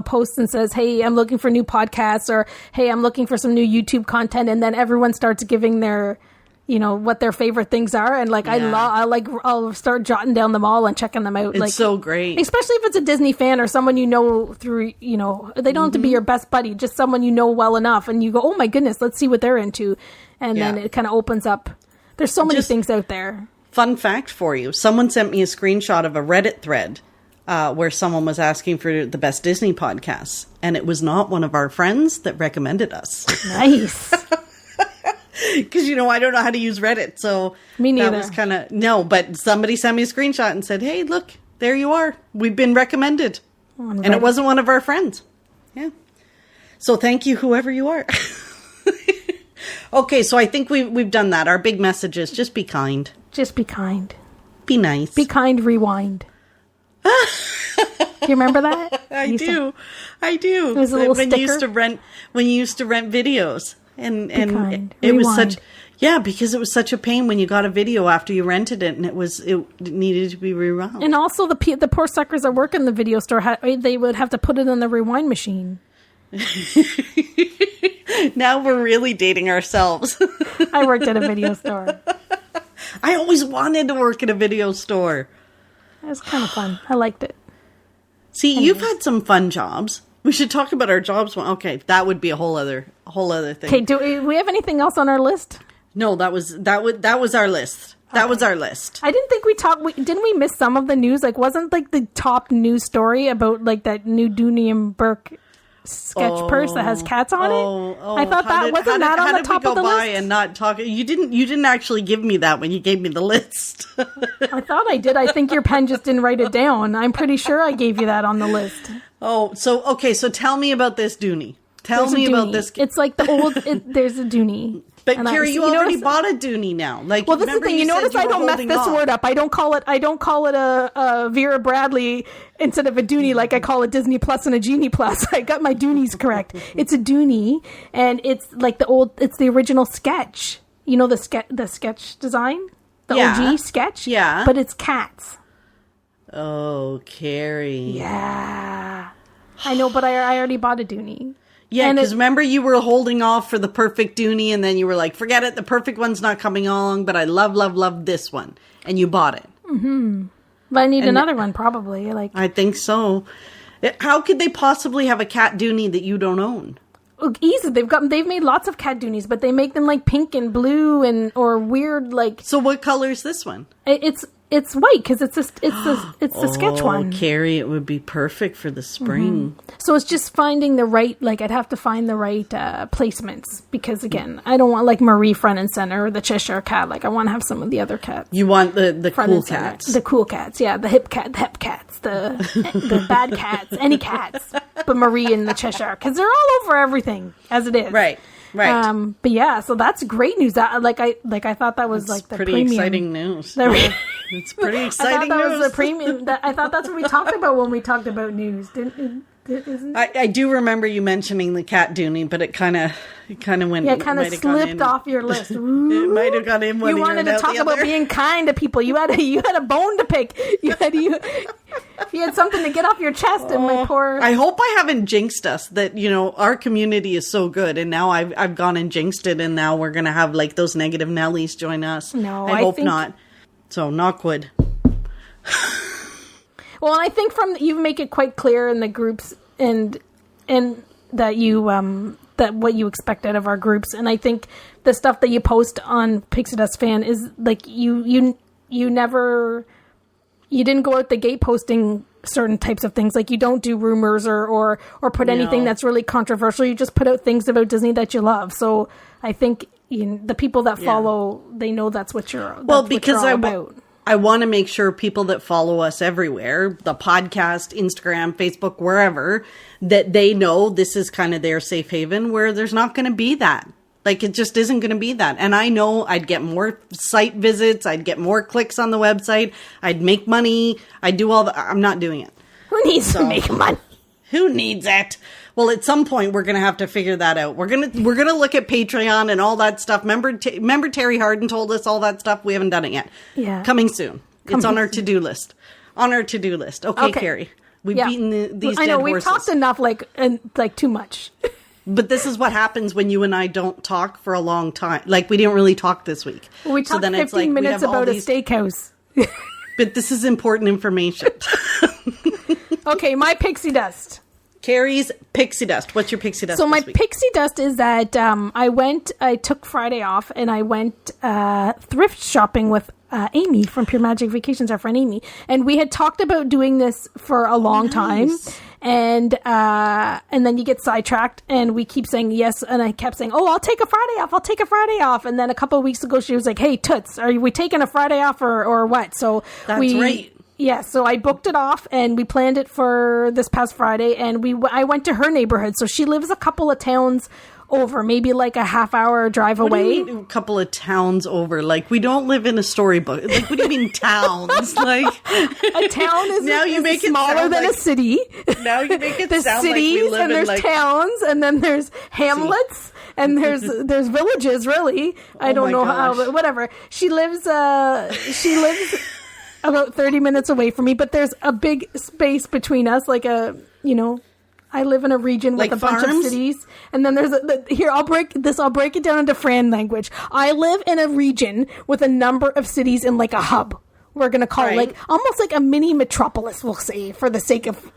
posts and says, hey, I'm looking for new podcasts, or, hey, I'm looking for some new YouTube content. And then everyone starts giving their, what their favorite things are. And like, I'll start jotting down them all and checking them out. It's like, so great. Especially if it's a Disney fan or someone through, they don't have to be your best buddy, just someone well enough. And you go, oh my goodness, let's see what they're into. And then it kind of opens up. There's so many things out there. Fun fact for you. Someone sent me a screenshot of a Reddit thread where someone was asking for the best Disney podcasts. And it was not one of our friends that recommended us. Nice. Because, I don't know how to use Reddit. So me neither. That was kind of, no, but somebody sent me a screenshot and said, hey, look, there you are. We've been recommended. And it wasn't one of our friends. Yeah. So thank you, whoever you are. Okay, so I think we've done that. Our big message is just be kind. Just be kind. Be nice. Be kind, rewind. Do you remember that? I do. It was a little sticker. When you used to rent videos. And it was such, because it was such a pain when you got a video after you rented it, and it needed to be rewound. And also the poor suckers that work in the video store, they would have to put it in the rewind machine. Now we're really dating ourselves. I worked at a video store. I always wanted to work at a video store. It was kind of fun. I liked it. See, you've had some fun jobs. We should talk about our jobs. Okay, that would be a whole other thing. Okay, do we have anything else on our list? No, that was our list. That was our list. I didn't think didn't we miss some of the news? Like, wasn't like the top news story about like that new Dooney and Burke sketch purse that has cats on it? I thought that wasn't that on the top of the list. And not talk. You didn't actually give me that when you gave me the list. I thought I did. I think your pen just didn't write it down. I'm pretty sure I gave you that on the list. Oh, so okay. So tell me about this Dooney. Tell me about this. It's like the old. There's a Dooney. But Carrie, you already bought a Dooney now. Like, well, this is the thing. You notice I don't mess this word up. I don't call it a Vera Bradley instead of a Dooney, like I call it Disney Plus and a Genie Plus. I got my Doonies correct. It's a Dooney, and it's like it's the original sketch. The sketch design, the OG sketch. Yeah, but it's cats. Oh, Carrie. Yeah, I know, but I already bought a Dooney. Yeah, because remember you were holding off for the perfect Dooney, and then you were like, forget it, the perfect one's not coming along, but I love this one. And you bought it. Mm-hmm. But I need another one, probably. Like, I think so. How could they possibly have a cat Dooney that you don't own? Easy. They've made lots of cat Doonies, but they make them like pink and blue or weird like. So what color is this one? It's white because it's the sketch one. Carrie, it would be perfect for the spring. Mm-hmm. So it's just finding the right, like I'd have to find the right placements because again, I don't want like Marie front and center or the Cheshire cat. Like I want to have some of the other cats. You want the cool cats. The cool cats, yeah. The hip cats, the bad cats, any cats. But Marie and the Cheshire because they're all over everything as it is. Right. Right. But yeah, so that's great news. I thought that was like the pretty premium. Exciting news. It's pretty exciting news. That was the premium. I thought that's what we talked about when we talked about news. I do remember you mentioning the cat Dooney, but it kind of went. Yeah, it kind of slipped off your list. It might have gone in one. You wanted to talk about being kind to people. You had a bone to pick. You had something to get off your chest. And my poor. I hope I haven't jinxed us. That our community is so good, and now I've gone and jinxed it, and now we're gonna have like those negative Nellies join us. No, I hope not. So knock wood. Well, I think you make it quite clear in the groups and that you that what you expect out of our groups, and I think the stuff that you post on Pixie Dust Fan is like you didn't go out the gate posting certain types of things. Like you don't do rumors or put anything that's really controversial. You just put out things about Disney that you love. So I think the people that follow, they know that's what you're because all about. I want to make sure people that follow us everywhere, the podcast, Instagram, Facebook, wherever, that they know this is kind of their safe haven where there's not going to be that. Like, it just isn't going to be that. And I know I'd get more site visits. I'd get more clicks on the website. I'd make money. I'd do all the... I'm not doing it. Who needs to make money? Who needs it? Well, at some point, we're going to have to figure that out. We're going to look at Patreon and all that stuff. Remember Terry Harden told us all that stuff? We haven't done it yet. Yeah. Coming soon. It's on our to-do list. Okay, Carrie. We've beaten these dead horses. I know, we've talked enough, like too much. But this is what happens when you and I don't talk for a long time. Like, we didn't really talk this week. Well, we talked 15 minutes about a steakhouse. But this is important information. Okay, my pixie dust. Carrie's pixie dust. What's your pixie dust? So my week? Pixie dust is that I took Friday off and I went thrift shopping with Amy from Pure Magic Vacations, our friend Amy, and we had talked about doing this for a long time, and then you get sidetracked, and we keep saying yes, and I kept saying, I'll take a Friday off, and then a couple of weeks ago she was like, hey Toots, are we taking a Friday off or what? So that's right. Yeah, so I booked it off and we planned it for this past Friday, and I went to her neighborhood. So she lives a couple of towns over, maybe like a half-hour drive away. What do you mean, a couple of towns over? Like, we don't live in a storybook. Like, what do you mean towns? Like, a town is now you make it smaller than like, a city. Now you make it there's sound cities, like we live and there's in towns, and then there's hamlets, and there's villages. Really, I don't know how, but whatever. She lives about 30 minutes away from me, but there's a big space between us, like I live in a region with like a bunch farms? of cities, and then there's I'll break it down into Fran language. I live in a region with a number of cities in like a hub. We're going to call it like almost like a mini metropolis, we'll say, for the sake of,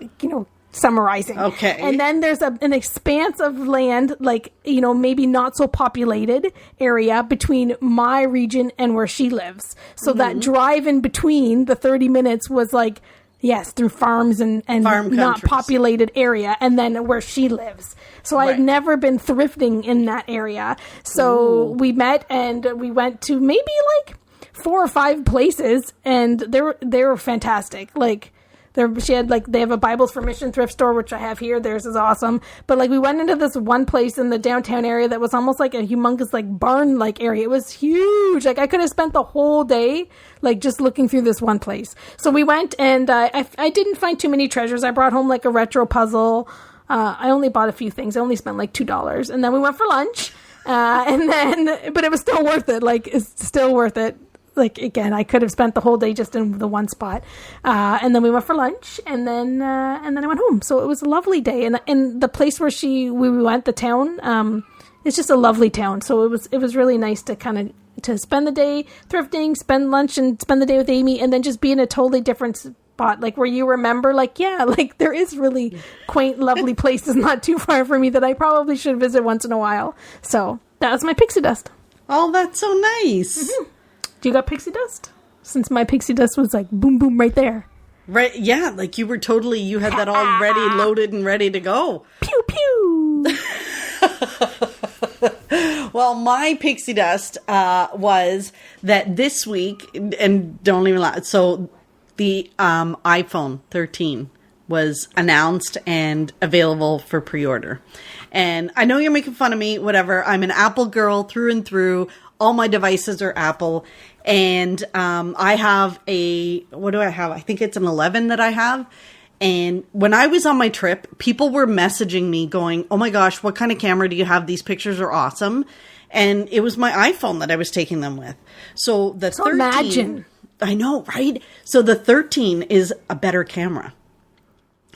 summarizing. Okay. And then there's an expanse of land, like, maybe not so populated area between my region and where she lives. So that drive in between the 30 minutes was like, yes, through farms and farm not populated area, and then where she lives. So I had never been thrifting in that area. So we met and we went to maybe like 4 or 5 places, and they were fantastic. Like, they have a Bibles for Mission thrift store, which I have here. Theirs is awesome. But like, we went into this one place in the downtown area that was almost like a humongous like barn like area. It was huge. Like, I could have spent the whole day like just looking through this one place. So we went, and I didn't find too many treasures. I brought home like a retro puzzle. I only bought a few things. I only spent like $2, and then we went for lunch. But it was still worth it. Like, it's still worth it. like, again, I could have spent the whole day just in the one spot. And then we went for lunch, and then I went home. So it was a lovely day. And the place where we went, the town, it's just a lovely town. So it was really nice to kind of to spend the day thrifting, spend lunch, and spend the day with Amy, and then just be in a totally different spot, like where you remember, like, yeah, like there is really quaint, lovely places not too far from me that I probably should visit once in a while. So that was my pixie dust. Oh, that's so nice. Mm-hmm. Do you got pixie dust? Since my pixie dust was like boom, boom right there. Right, yeah, like you had that already loaded and ready to go. Pew, pew. Well, my pixie dust was that this week, and don't even lie, so the iPhone 13 was announced and available for pre-order. And I know you're making fun of me, whatever. I'm an Apple girl through and through. All my devices are Apple. And I have what do I have? I think it's an 11 that I have. And when I was on my trip, people were messaging me going, oh my gosh, what kind of camera do you have? These pictures are awesome. And it was my iPhone that I was taking them with. So the 13... Imagine. I know, right? So the 13 is a better camera.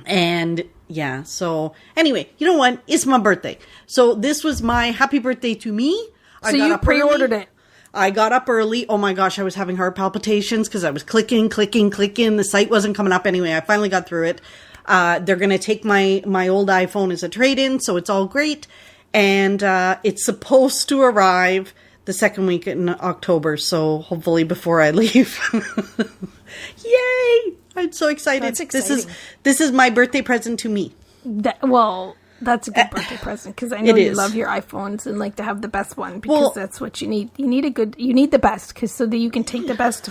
And yeah, so anyway, you know what? It's my birthday. So this was my happy birthday to me. So you pre-ordered it. I got up early. Oh my gosh, I was having heart palpitations because I was clicking. The site wasn't coming up anyway. I finally got through it. They're going to take my old iPhone as a trade-in, so it's all great. And it's supposed to arrive the second week in October, so hopefully before I leave. Yay! I'm so excited. That's exciting. This is my birthday present to me. That's a good birthday present because I know you love your iPhones and like to have the best one because that's what you need. You need the best because so that you can take the best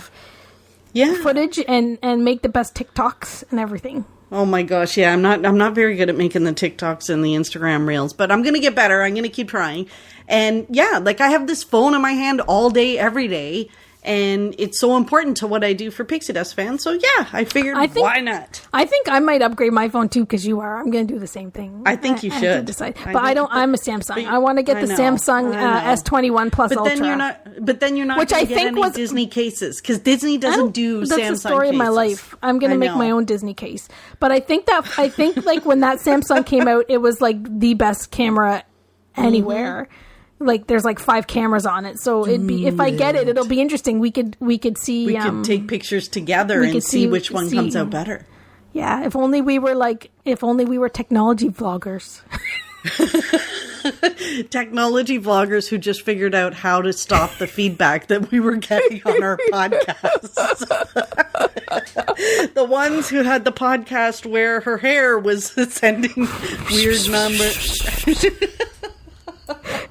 footage and make the best TikToks and everything. Oh my gosh, yeah, I'm not very good at making the TikToks and the Instagram reels, but I'm going to get better. I'm going to keep trying. And yeah, like I have this phone in my hand all day, every day. And it's so important to what I do for Pixie Dust Fan. So yeah, I figured, why not? I think I might upgrade my phone too because you are. I'm going to do the same thing. I think you should. I have to decide. But I don't. I'm a Samsung. I want to get the Samsung S21 Plus Ultra. But then you're not. Which I think was Disney cases because Disney doesn't do Samsung cases. That's the story of my life. I'm going to make my own Disney case. But I think like when that Samsung came out, it was like the best camera anywhere. Mm-hmm. Like there's like 5 cameras on it, so it'd be if I get it, it'll be interesting. We could see. We could take pictures together and see which one comes out better. Yeah, if only we were technology vloggers. Technology vloggers who just figured out how to stop the feedback that we were getting on our podcasts. The ones who had the podcast where her hair was sending weird numbers.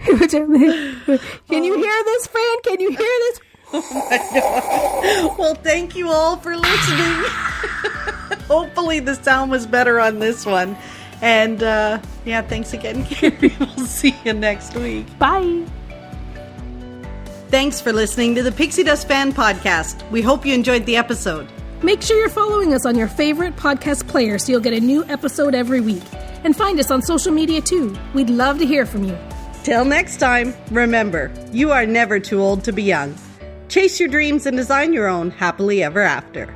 Can you hear this, Fran? Can you hear this? Oh my God. Well, thank you all for listening. Hopefully the sound was better on this one. And thanks again, Carrie. We'll see you next week. Bye. Thanks for listening to the Pixie Dust Fan podcast. We hope you enjoyed the episode. Make sure you're following us on your favorite podcast player so you'll get a new episode every week. And find us on social media too. We'd love to hear from you. Till next time, remember, you are never too old to be young. Chase your dreams and design your own happily ever after.